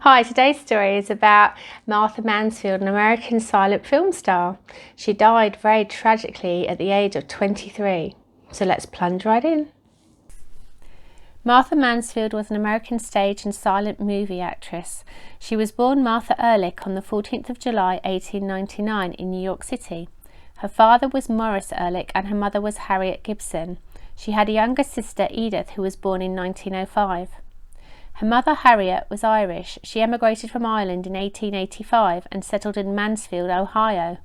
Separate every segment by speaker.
Speaker 1: Hi, today's story is about Martha Mansfield, an American silent film star. She died very tragically at the age of 23. So let's plunge right in. Martha Mansfield was an American stage and silent movie actress. She was born Martha Ehrlich on the 14th of July 1899 in New York City. Her father was Morris Ehrlich and her mother was Harriet Gibson. She had a younger sister, Edith, who was born in 1905. Her mother, Harriet, was Irish. She emigrated from Ireland in 1885 and settled in Mansfield, Ohio.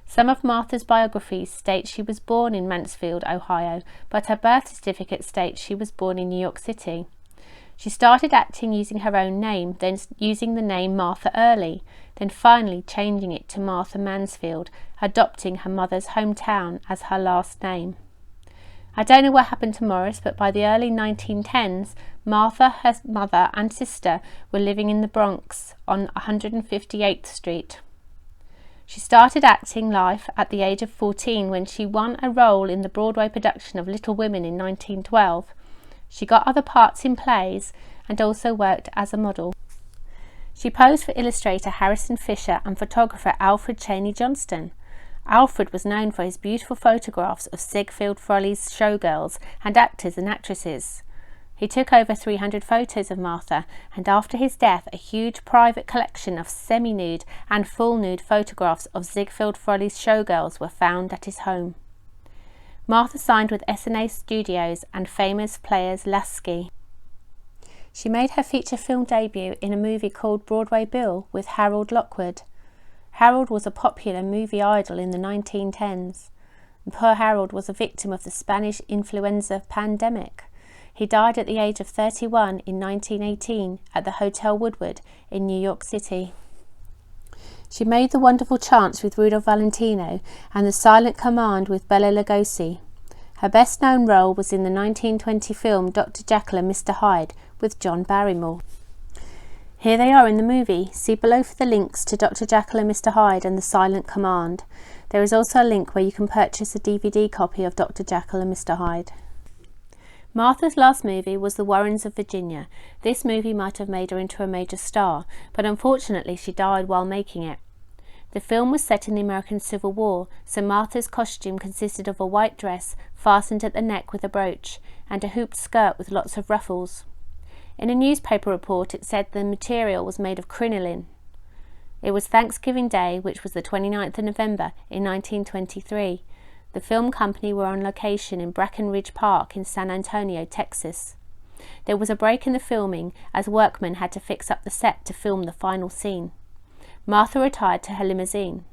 Speaker 1: Some of Martha's biographies state she was born in Mansfield, Ohio, but her birth certificate states she was born in New York City. She started acting using her own name, then using the name Martha Early, then finally changing it to Martha Mansfield, adopting her mother's hometown as her last name. I don't know what happened to Morris, but by the early 1910s, Martha, her mother and sister were living in the Bronx on 158th Street. She started acting life at the age of 14 when she won a role in the Broadway production of Little Women in 1912. She got other parts in plays and also worked as a model. She posed for illustrator Harrison Fisher and photographer Alfred Cheney Johnston. Alfred was known for his beautiful photographs of Ziegfeld Follies showgirls and actors and actresses. He took over 300 photos of Martha, and after his death a huge private collection of semi-nude and full-nude photographs of Ziegfeld Follies showgirls were found at his home. Martha signed with S&A Studios and famous players Lasky. She made her feature film debut in a movie called Broadway Bill with Harold Lockwood. Harold was a popular movie idol in the 1910s. Poor Harold was a victim of the Spanish influenza pandemic. He died at the age of 31 in 1918 at the Hotel Woodward in New York City. She made The Wonderful Chance with Rudolph Valentino and The Silent Command with Bela Lugosi. Her best-known role was in the 1920 film Dr. Jekyll and Mr. Hyde with John Barrymore. Here they are in the movie. See below for the links to Dr. Jekyll and Mr. Hyde and The Silent Command. There is also a link where you can purchase a DVD copy of Dr. Jekyll and Mr. Hyde. Martha's last movie was The Warrens of Virginia. This movie might have made her into a major star, but unfortunately she died while making it. The film was set in the American Civil War, so Martha's costume consisted of a white dress fastened at the neck with a brooch and a hooped skirt with lots of ruffles. In a newspaper report it said the material was made of crinoline. It was Thanksgiving Day, which was the 29th of November in 1923. The film company were on location in Breckenridge Park in San Antonio, Texas. There was a break in the filming as workmen had to fix up the set to film the final scene. Martha retired to her limousine.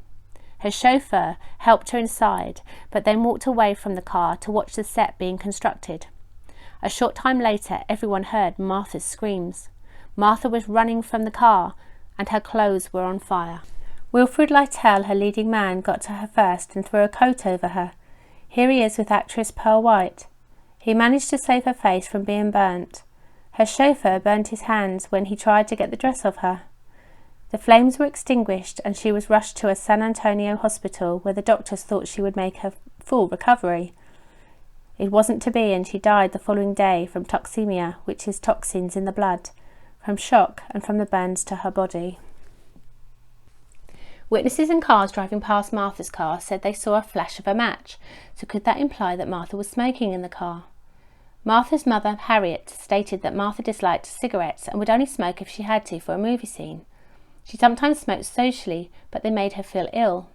Speaker 1: Her chauffeur helped her inside, but then walked away from the car to watch the set being constructed. A short time later, everyone heard Martha's screams. Martha was running from the car, and her clothes were on fire. Wilfrid Lytell, her leading man, got to her first and threw a coat over her. Here he is with actress Pearl White. He managed to save her face from being burnt. Her chauffeur burnt his hands when he tried to get the dress off her. The flames were extinguished and she was rushed to a San Antonio hospital where the doctors thought she would make her full recovery. It wasn't to be, and she died the following day from toxemia, which is toxins in the blood, from shock and from the burns to her body. Witnesses in cars driving past Martha's car said they saw a flash of a match, so could that imply that Martha was smoking in the car? Martha's mother, Harriet, stated that Martha disliked cigarettes and would only smoke if she had to for a movie scene. She sometimes smoked socially, but they made her feel ill.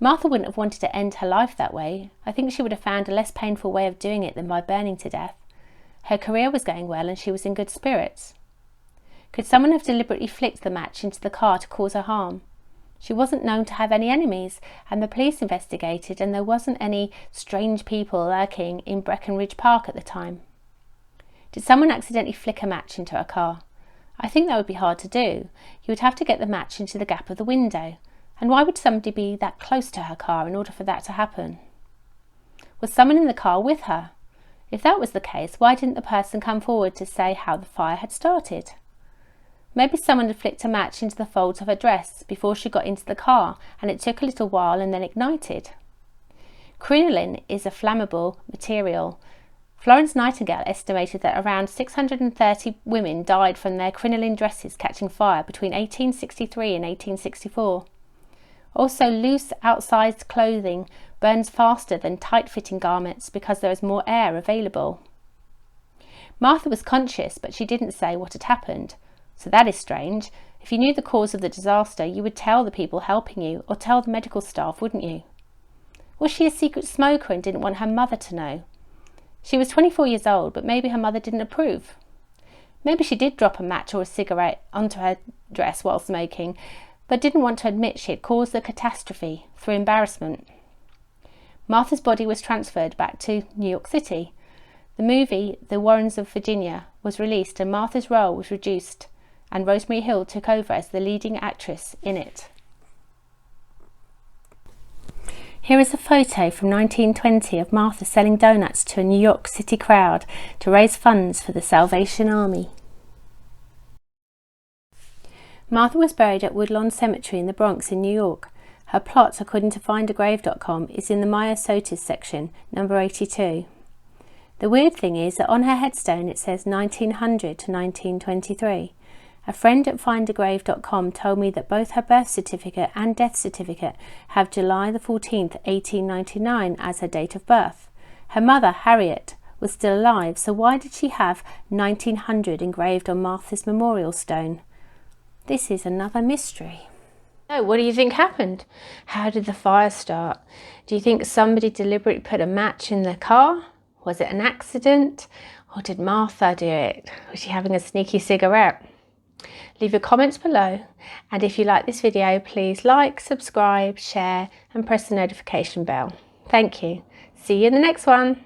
Speaker 1: Martha wouldn't have wanted to end her life that way. I think she would have found a less painful way of doing it than by burning to death. Her career was going well and she was in good spirits. Could someone have deliberately flicked the match into the car to cause her harm? She wasn't known to have any enemies, and the police investigated, and there wasn't any strange people lurking in Breckenridge Park at the time. Did someone accidentally flick a match into a car? I think that would be hard to do. You would have to get the match into the gap of the window. And why would somebody be that close to her car in order for that to happen? Was someone in the car with her? If that was the case, why didn't the person come forward to say how the fire had started? Maybe someone had flicked a match into the folds of her dress before she got into the car, and it took a little while and then ignited. Crinoline is a flammable material. Florence Nightingale estimated that around 630 women died from their crinoline dresses catching fire between 1863 and 1864. Also, loose, outsized clothing burns faster than tight-fitting garments because there is more air available. Martha was conscious, but she didn't say what had happened. So that is strange. If you knew the cause of the disaster, you would tell the people helping you, or tell the medical staff, wouldn't you? Was she a secret smoker and didn't want her mother to know? She was 24 years old, but maybe her mother didn't approve. Maybe she did drop a match or a cigarette onto her dress while smoking, but didn't want to admit she had caused the catastrophe through embarrassment. Martha's body was transferred back to New York City. The movie, The Warrens of Virginia, was released and Martha's role was reduced, and Rosemary Hill took over as the leading actress in it. Here is a photo from 1920 of Martha selling donuts to a New York City crowd to raise funds for the Salvation Army. Martha was buried at Woodlawn Cemetery in the Bronx in New York. Her plot, according to findagrave.com, is in the Maya Sotis section, number 82. The weird thing is that on her headstone it says 1900 to 1923. A friend at findagrave.com told me that both her birth certificate and death certificate have July the 14th, 1899 as her date of birth. Her mother, Harriet, was still alive, so why did she have 1900 engraved on Martha's memorial stone? This is another mystery. So, what do you think happened? How did the fire start? Do you think somebody deliberately put a match in the car? Was it an accident? Or did Martha do it? Was she having a sneaky cigarette? Leave your comments below, and if you like this video, please like, subscribe, share and press the notification bell. Thank you. See you in the next one.